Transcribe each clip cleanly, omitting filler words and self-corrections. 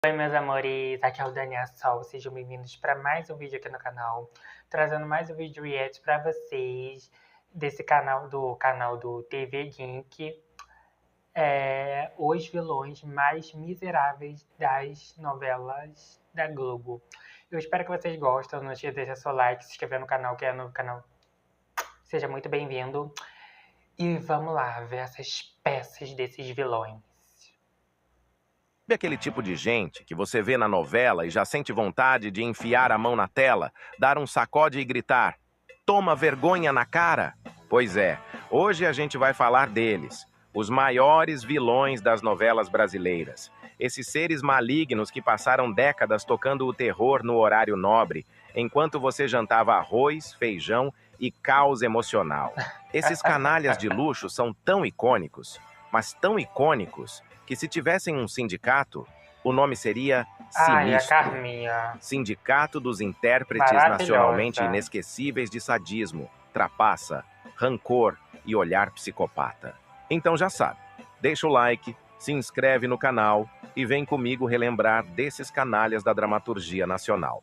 Oi, meus amores, aqui é o Daniel Sol, sejam bem-vindos para mais um vídeo aqui no canal, trazendo mais um vídeo react para vocês, desse canal do TV Geek, os vilões mais miseráveis das novelas da Globo. Eu espero que vocês gostem, não esqueça de deixar seu like, se inscrever no canal, que é novo canal, seja muito bem-vindo, e vamos lá ver essas peças desses vilões. Sabe aquele tipo de gente que você vê na novela e já sente vontade de enfiar a mão na tela, dar um sacode e gritar: "Toma vergonha na cara"? Pois é, hoje a gente vai falar deles, os maiores vilões das novelas brasileiras. Esses seres malignos que passaram décadas tocando o terror no horário nobre, enquanto você jantava arroz, feijão e caos emocional. Esses canalhas de luxo são tão icônicos, mas tão icônicos, que se tivessem um sindicato, o nome seria Ai, a Sinistro. Carminha. Sindicato dos Intérpretes Nacionalmente Inesquecíveis de Sadismo, Trapaça, Rancor e Olhar Psicopata. Então já sabe, deixa o like, se inscreve no canal e vem comigo relembrar desses canalhas da dramaturgia nacional.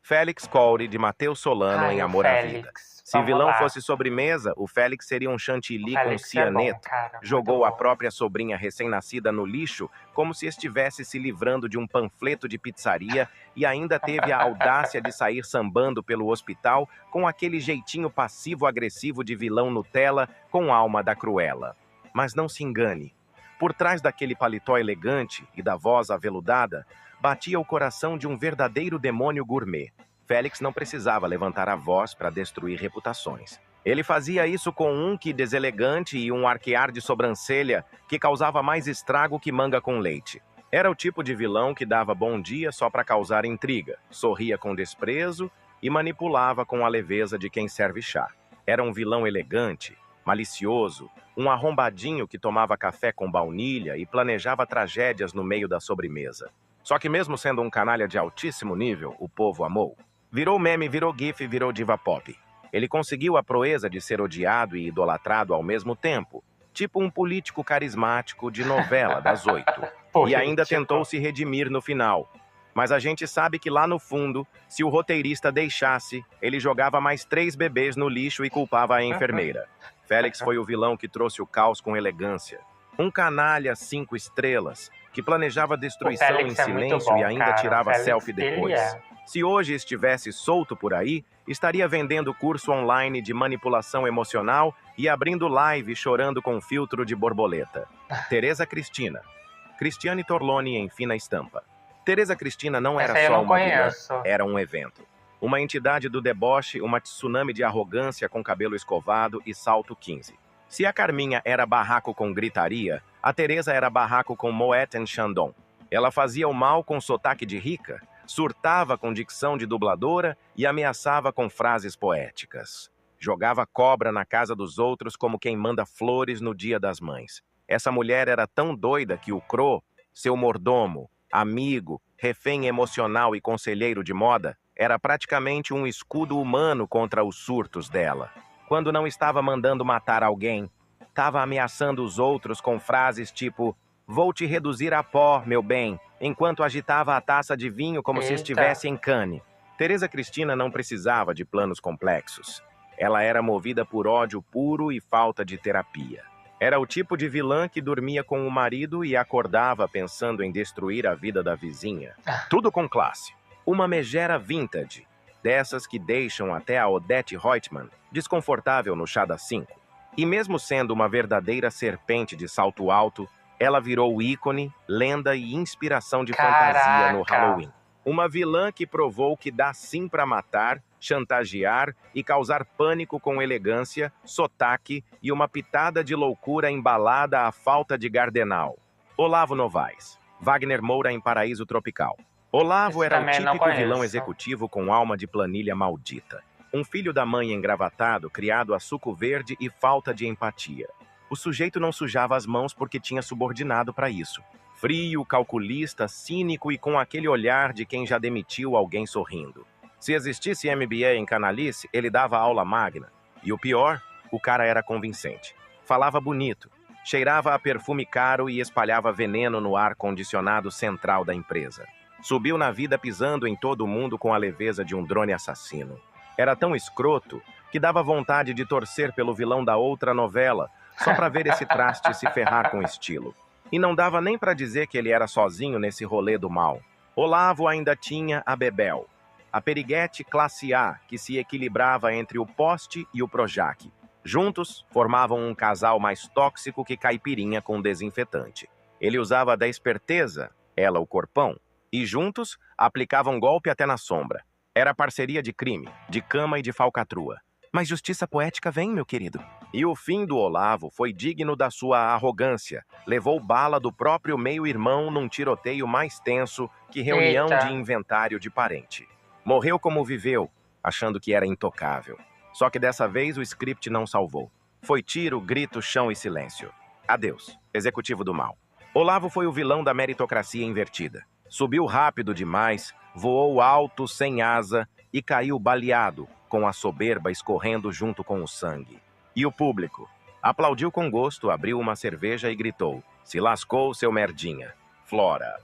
Félix Coure, de Matheus Solano, em Amor à Vida. Se vilão fosse sobremesa, o Félix seria um chantilly com cianeto. Jogou a própria sobrinha recém-nascida no lixo, como se estivesse se livrando de um panfleto de pizzaria, e ainda teve a audácia de sair sambando pelo hospital com aquele jeitinho passivo-agressivo de vilão Nutella com alma da Cruella. Mas não se engane. Por trás daquele paletó elegante e da voz aveludada, batia o coração de um verdadeiro demônio gourmet. Félix não precisava levantar a voz para destruir reputações. Ele fazia isso com um que deselegante e um arquear de sobrancelha que causava mais estrago que manga com leite. Era o tipo de vilão que dava bom dia só para causar intriga, sorria com desprezo e manipulava com a leveza de quem serve chá. Era um vilão elegante, malicioso, um arrombadinho que tomava café com baunilha e planejava tragédias no meio da sobremesa. Só que mesmo sendo um canalha de altíssimo nível, o povo amou. Virou meme, virou gif, virou diva pop. Ele conseguiu a proeza de ser odiado e idolatrado ao mesmo tempo, tipo um político carismático de novela das 8. E ainda tentou se redimir no final. Mas a gente sabe que lá no fundo, se o roteirista deixasse, ele jogava mais 3 bebês no lixo e culpava a enfermeira. Félix foi o vilão que trouxe o caos com elegância. Um canalha 5 estrelas, que planejava destruição em silêncio e ainda tirava selfie depois. Se hoje estivesse solto por aí, estaria vendendo curso online de manipulação emocional e abrindo live chorando com filtro de borboleta. Tereza Cristina. Cristiane Torlone em fina estampa. Tereza Cristina não era só uma vilã, era um evento. Uma entidade do deboche, uma tsunami de arrogância com cabelo escovado e salto 15. Se a Carminha era barraco com gritaria, a Tereza era barraco com Moet en Chandon. Ela fazia o mal com sotaque de rica, surtava com dicção de dubladora e ameaçava com frases poéticas. Jogava cobra na casa dos outros como quem manda flores no Dia das Mães. Essa mulher era tão doida que o Cro, seu mordomo, amigo, refém emocional e conselheiro de moda, era praticamente um escudo humano contra os surtos dela. Quando não estava mandando matar alguém, estava ameaçando os outros com frases tipo: "Vou te reduzir a pó, meu bem", enquanto agitava a taça de vinho como se estivesse em Cannes. Tereza Cristina não precisava de planos complexos. Ela era movida por ódio puro e falta de terapia. Era o tipo de vilã que dormia com o marido e acordava pensando em destruir a vida da vizinha. Tudo com classe. Uma megera vintage, dessas que deixam até a Odete Roitman desconfortável no chá das 5. E mesmo sendo uma verdadeira serpente de salto alto, ela virou ícone, lenda e inspiração de fantasia no Halloween. Uma vilã que provou que dá sim pra matar, chantagear e causar pânico com elegância, sotaque e uma pitada de loucura embalada à falta de Gardenal. Olavo Novaes. Wagner Moura em Paraíso Tropical. Olavo era o típico vilão executivo com alma de planilha maldita. Um filho da mãe engravatado, criado a suco verde e falta de empatia. O sujeito não sujava as mãos porque tinha subordinado para isso. Frio, calculista, cínico e com aquele olhar de quem já demitiu alguém sorrindo. Se existisse MBA em Canalice, ele dava aula magna. E o pior, o cara era convincente. Falava bonito, cheirava a perfume caro e espalhava veneno no ar-condicionado central da empresa. Subiu na vida pisando em todo mundo com a leveza de um drone assassino. Era tão escroto que dava vontade de torcer pelo vilão da outra novela, só para ver esse traste se ferrar com estilo. E não dava nem para dizer que ele era sozinho nesse rolê do mal. Olavo ainda tinha a Bebel, a periguete classe A, que se equilibrava entre o poste e o Projac. Juntos, formavam um casal mais tóxico que caipirinha com desinfetante. Ele usava da esperteza, ela o corpão, e juntos aplicavam golpe até na sombra. Era parceria de crime, de cama e de falcatrua. Mas justiça poética vem, meu querido. E o fim do Olavo foi digno da sua arrogância. Levou bala do próprio meio-irmão num tiroteio mais tenso que reunião de inventário de parente. Morreu como viveu, achando que era intocável. Só que dessa vez o script não salvou. Foi tiro, grito, chão e silêncio. Adeus, executivo do mal. Olavo foi o vilão da meritocracia invertida. Subiu rápido demais, voou alto sem asa e caiu baleado, com a soberba escorrendo junto com o sangue. E o público? Aplaudiu com gosto, abriu uma cerveja e gritou: "Se lascou, seu merdinha." Flora.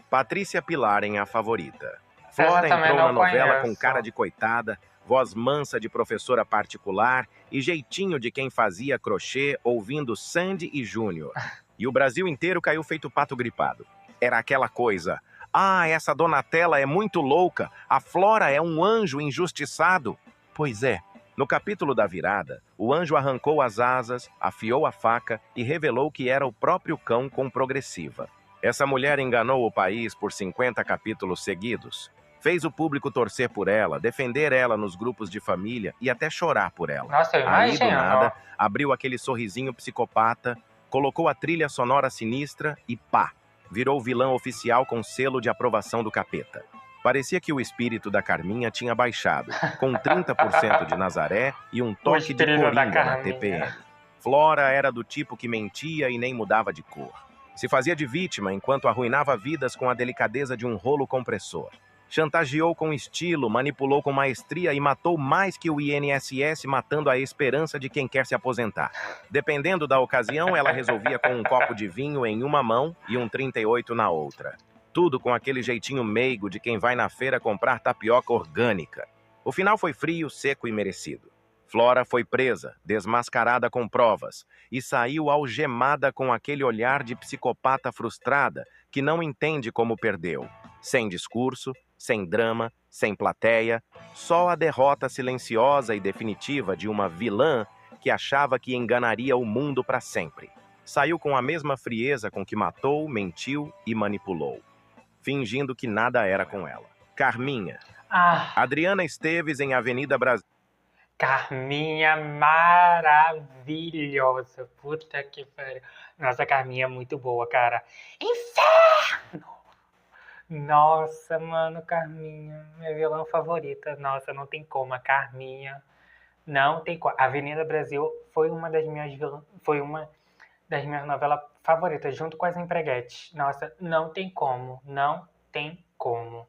Patrícia Pilarem, a favorita. Flora entrou na novela com cara de coitada, voz mansa de professora particular e jeitinho de quem fazia crochê ouvindo Sandy e Júnior. E o Brasil inteiro caiu feito pato gripado. Era aquela coisa: "Ah, essa Donatella é muito louca, a Flora é um anjo injustiçado." Pois é, no capítulo da virada, o anjo arrancou as asas, afiou a faca e revelou que era o próprio cão com progressiva. Essa mulher enganou o país por 50 capítulos seguidos. Fez o público torcer por ela, defender ela nos grupos de família e até chorar por ela. Nossa, eu imagino. Aí, do nada, abriu aquele sorrisinho psicopata, colocou a trilha sonora sinistra e pá! Virou vilã oficial com selo de aprovação do capeta. Parecia que o espírito da Carminha tinha baixado, com 30% de Nazaré e um toque de Coringa na TPM. Flora era do tipo que mentia e nem mudava de cor. Se fazia de vítima enquanto arruinava vidas com a delicadeza de um rolo compressor. Chantageou com estilo, manipulou com maestria e matou mais que o INSS matando a esperança de quem quer se aposentar. Dependendo da ocasião, ela resolvia com um copo de vinho em uma mão e um 38 na outra. Tudo com aquele jeitinho meigo de quem vai na feira comprar tapioca orgânica. O final foi frio, seco e merecido. Flora foi presa, desmascarada com provas, e saiu algemada com aquele olhar de psicopata frustrada que não entende como perdeu. Sem discurso, sem drama, sem plateia, só a derrota silenciosa e definitiva de uma vilã que achava que enganaria o mundo para sempre. Saiu com a mesma frieza com que matou, mentiu e manipulou, fingindo que nada era com ela. Carminha. Adriana Esteves em Avenida Brasil. Carminha maravilhosa. Puta que pariu. Nossa, Carminha é muito boa, cara. Inferno! Nossa, mano, Carminha. Minha vilã favorita. Nossa, não tem como. A Carminha não tem como. Avenida Brasil foi uma das minhas novelas favoritas, junto com As Empreguetes. Nossa, não tem como. Não tem como.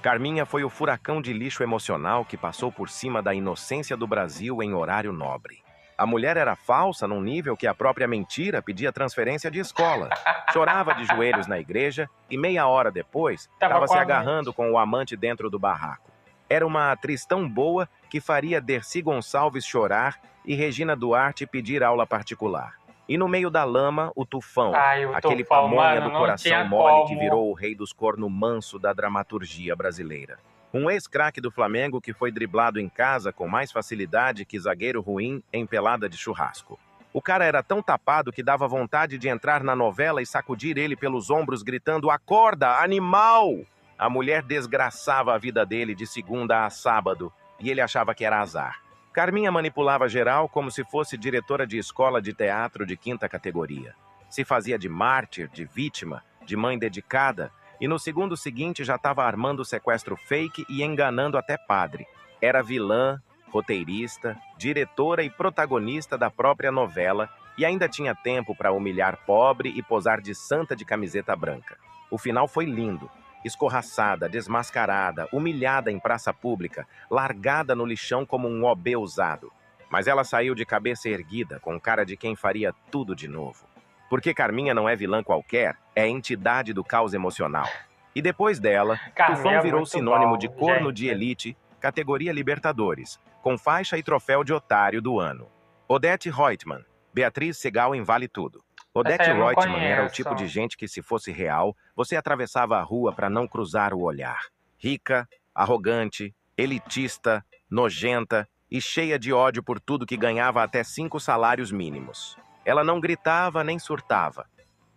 Carminha foi o furacão de lixo emocional que passou por cima da inocência do Brasil em horário nobre. A mulher era falsa num nível que a própria mentira pedia transferência de escola. Chorava de joelhos na igreja e meia hora depois estava se agarrando com o amante dentro do barraco. Era uma atriz tão boa que faria Dercy Gonçalves chorar e Regina Duarte pedir aula particular. E no meio da lama, o Tufão, aquele pamonha do coração mole que virou o rei dos corno manso da dramaturgia brasileira. Um ex-craque do Flamengo que foi driblado em casa com mais facilidade que zagueiro ruim em pelada de churrasco. O cara era tão tapado que dava vontade de entrar na novela e sacudir ele pelos ombros gritando: "Acorda, animal!" A mulher desgraçava a vida dele de segunda a sábado e ele achava que era azar. Carminha manipulava geral como se fosse diretora de escola de teatro de 5ª categoria. Se fazia de mártir, de vítima, de mãe dedicada, e no segundo seguinte já estava armando sequestro fake e enganando até padre. Era vilã, roteirista, diretora e protagonista da própria novela e ainda tinha tempo para humilhar pobre e posar de santa de camiseta branca. O final foi lindo. escorraçada, desmascarada, humilhada em praça pública, largada no lixão como um OB usado. Mas ela saiu de cabeça erguida, com cara de quem faria tudo de novo. Porque Carminha não é vilã qualquer, é entidade do caos emocional. E depois dela, Tufão virou sinônimo de corno de elite, categoria Libertadores, com faixa e troféu de otário do ano. Odete Roitman, Beatriz Segal em Vale Tudo. Odete Roitman era o tipo de gente que, se fosse real, você atravessava a rua para não cruzar o olhar. Rica, arrogante, elitista, nojenta e cheia de ódio por tudo que ganhava até 5 salários mínimos. Ela não gritava nem surtava.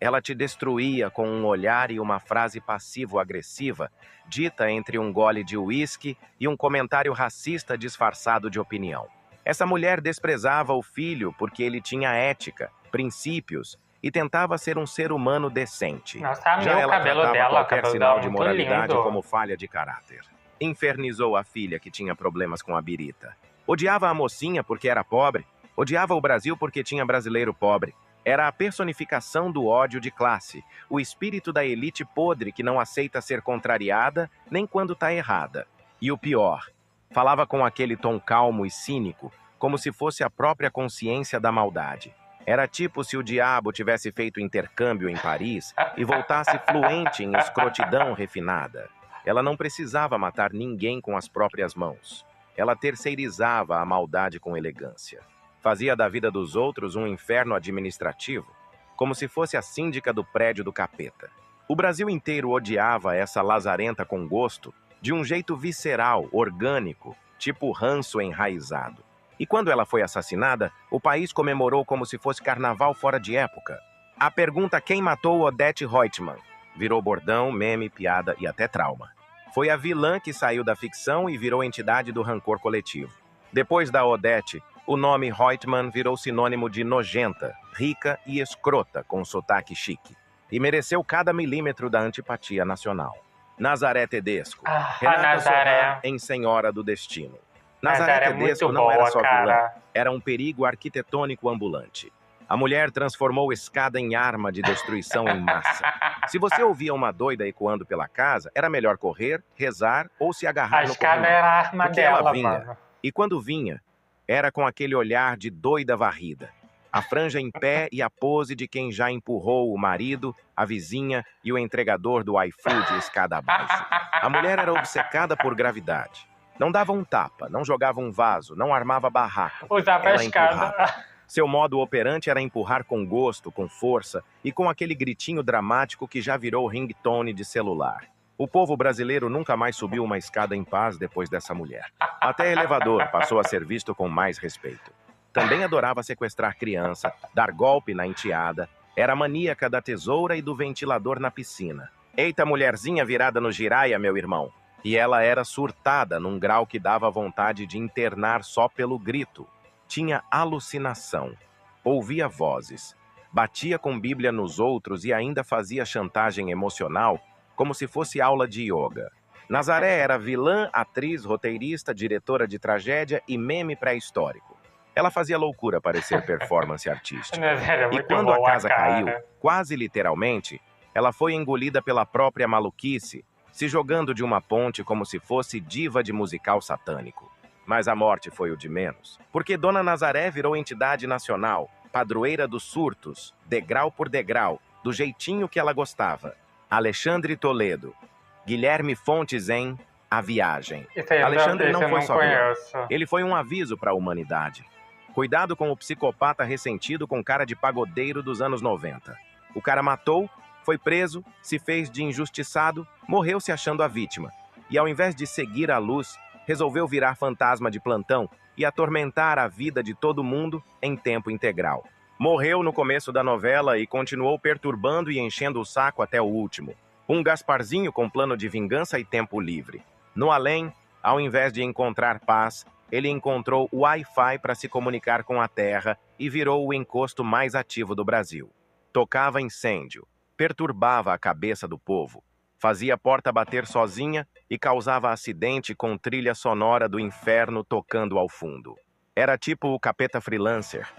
Ela te destruía com um olhar e uma frase passivo-agressiva, dita entre um gole de uísque e um comentário racista disfarçado de opinião. Essa mulher desprezava o filho porque ele tinha ética, princípios e tentava ser um ser humano decente. Nossa, já ela cabelo tratava dela, qualquer cabelo sinal dela de muito moralidade lindo. como falha de caráter. Infernizou a filha que tinha problemas com a birita. Odiava a mocinha porque era pobre. Odiava o Brasil porque tinha brasileiro pobre. Era a personificação do ódio de classe, o espírito da elite podre que não aceita ser contrariada nem quando tá errada. E o pior, falava com aquele tom calmo e cínico, como se fosse a própria consciência da maldade. Era tipo se o diabo tivesse feito intercâmbio em Paris e voltasse fluente em escrotidão refinada. Ela não precisava matar ninguém com as próprias mãos. Ela terceirizava a maldade com elegância. Fazia da vida dos outros um inferno administrativo, como se fosse a síndica do prédio do capeta. O Brasil inteiro odiava essa lazarenta com gosto, de um jeito visceral, orgânico, tipo ranço enraizado. E quando ela foi assassinada, o país comemorou como se fosse carnaval fora de época. A pergunta quem matou Odete Roitman virou bordão, meme, piada e até trauma. Foi a vilã que saiu da ficção e virou entidade do rancor coletivo. Depois da Odete, o nome Roitman virou sinônimo de nojenta, rica e escrota, com sotaque chique. E mereceu cada milímetro da antipatia nacional. Nazaré Tedesco. Renata Sorrah em Senhora do Destino. Nazaré Tedesco não era só vilã, era um perigo arquitetônico ambulante. A mulher transformou escada em arma de destruição em massa. Se você ouvia uma doida ecoando pela casa, era melhor correr, rezar ou se agarrar no corrimão. Era a arma porque dela, ela vinha. mano. E quando vinha, era com aquele olhar de doida varrida. A franja em pé e a pose de quem já empurrou o marido, a vizinha e o entregador do iFood escada abaixo. A mulher era obcecada por gravidade. Não dava um tapa, não jogava um vaso, não armava barraco. Usava a Ela escada. empurrava. Seu modo operante era empurrar com gosto, com força e com aquele gritinho dramático que já virou ringtone de celular. O povo brasileiro nunca mais subiu uma escada em paz depois dessa mulher. Até elevador passou a ser visto com mais respeito. Também adorava sequestrar criança, dar golpe na enteada. Era maníaca da tesoura e do ventilador na piscina. Eita, mulherzinha virada no giraia, meu irmão. E ela era surtada num grau que dava vontade de internar só pelo grito. Tinha alucinação, ouvia vozes, batia com Bíblia nos outros e ainda fazia chantagem emocional como se fosse aula de yoga. Nazaré era vilã, atriz, roteirista, diretora de tragédia e meme pré-histórico. Ela fazia loucura parecer performance artística. E quando a casa caiu, quase literalmente, ela foi engolida pela própria maluquice, se jogando de uma ponte como se fosse diva de musical satânico. Mas a morte foi o de menos, porque Dona Nazaré virou entidade nacional, padroeira dos surtos, degrau por degrau, do jeitinho que ela gostava. Alexandre Toledo, Guilherme Fontes em A Viagem. Alexandre não foi só vilão. Ele foi um aviso para a humanidade. Cuidado com o psicopata ressentido com cara de pagodeiro dos anos 90. O cara matou, foi preso, se fez de injustiçado, morreu se achando a vítima. E ao invés de seguir a luz, resolveu virar fantasma de plantão e atormentar a vida de todo mundo em tempo integral. Morreu no começo da novela e continuou perturbando e enchendo o saco até o último. Um Gasparzinho com plano de vingança e tempo livre. No além, ao invés de encontrar paz, ele encontrou o Wi-Fi para se comunicar com a Terra e virou o encosto mais ativo do Brasil. Tocava incêndio, perturbava a cabeça do povo, fazia a porta bater sozinha e causava acidente com trilha sonora do inferno tocando ao fundo. Era tipo o capeta freelancer.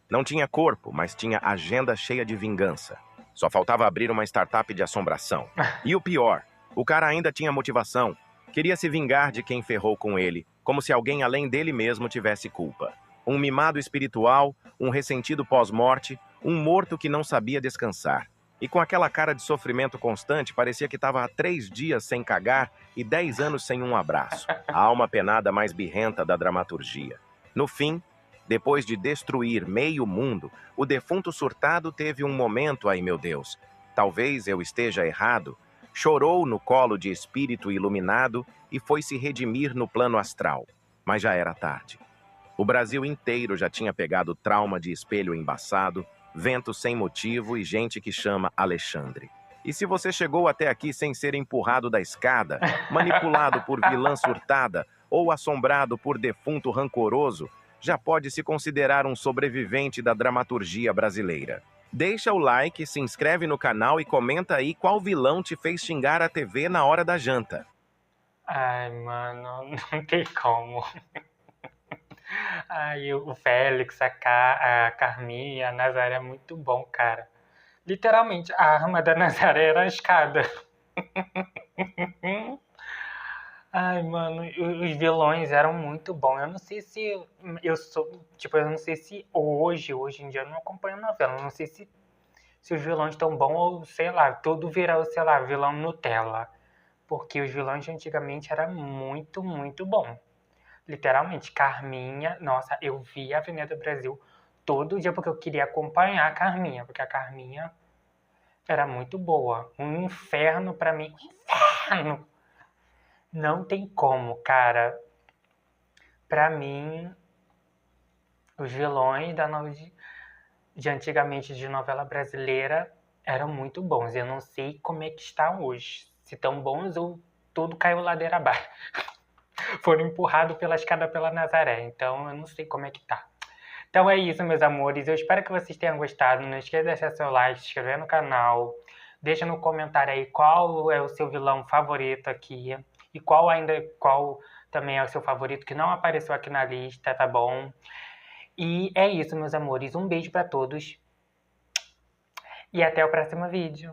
Não tinha corpo, mas tinha agenda cheia de vingança. Só faltava abrir uma startup de assombração. E o pior, O cara ainda tinha motivação. Queria se vingar de quem ferrou com ele, como se alguém além dele mesmo tivesse culpa. Um mimado espiritual, um ressentido pós-morte, um morto que não sabia descansar. E com aquela cara de sofrimento constante, parecia que estava há 3 dias sem cagar e 10 anos sem um abraço. A alma penada mais birrenta da dramaturgia. No fim, depois de destruir meio mundo, o defunto surtado teve um momento, ai meu Deus, talvez eu esteja errado, chorou no colo de espírito iluminado e foi se redimir no plano astral. Mas já era tarde. O Brasil inteiro já tinha pegado trauma de espelho embaçado, vento sem motivo e gente que chama Alexandre. E se você chegou até aqui sem ser empurrado da escada, manipulado por vilã surtada ou assombrado por defunto rancoroso, já pode se considerar um sobrevivente da dramaturgia brasileira. Deixa o like, se inscreve no canal e comenta aí qual vilão te fez xingar a TV na hora da janta. Ai, mano, não tem como. Ai, o Félix, a Carminha, a Nazaré é muito bom, cara. Literalmente, a arma da Nazaré era a escada. Ai, mano, os vilões eram muito bons. Eu não sei se eu não sei se hoje em dia eu não acompanho novela. Eu não sei se os vilões estão bons ou, sei lá, tudo virou, sei lá, vilão Nutella. Porque os vilões de antigamente eram muito, muito bom. Literalmente, Carminha, nossa, eu vi a Avenida Brasil todo dia porque eu queria acompanhar a Carminha, porque a Carminha era muito boa. Um inferno pra mim, um inferno! Não tem como, cara. Pra mim, os vilões de antigamente de novela brasileira eram muito bons. Eu não sei como é que está hoje. Se tão bons ou tudo caiu ladeira abaixo. Foram empurrados pela escada pela Nazaré. Então eu não sei como é que tá. Então é isso, meus amores. Eu espero que vocês tenham gostado. Não esqueça de deixar seu like, se inscrever no canal. Deixa no comentário aí qual é o seu vilão favorito aqui. E qual também é o seu favorito que não apareceu aqui na lista, tá bom? E é isso, meus amores. Um beijo pra todos. E até o próximo vídeo.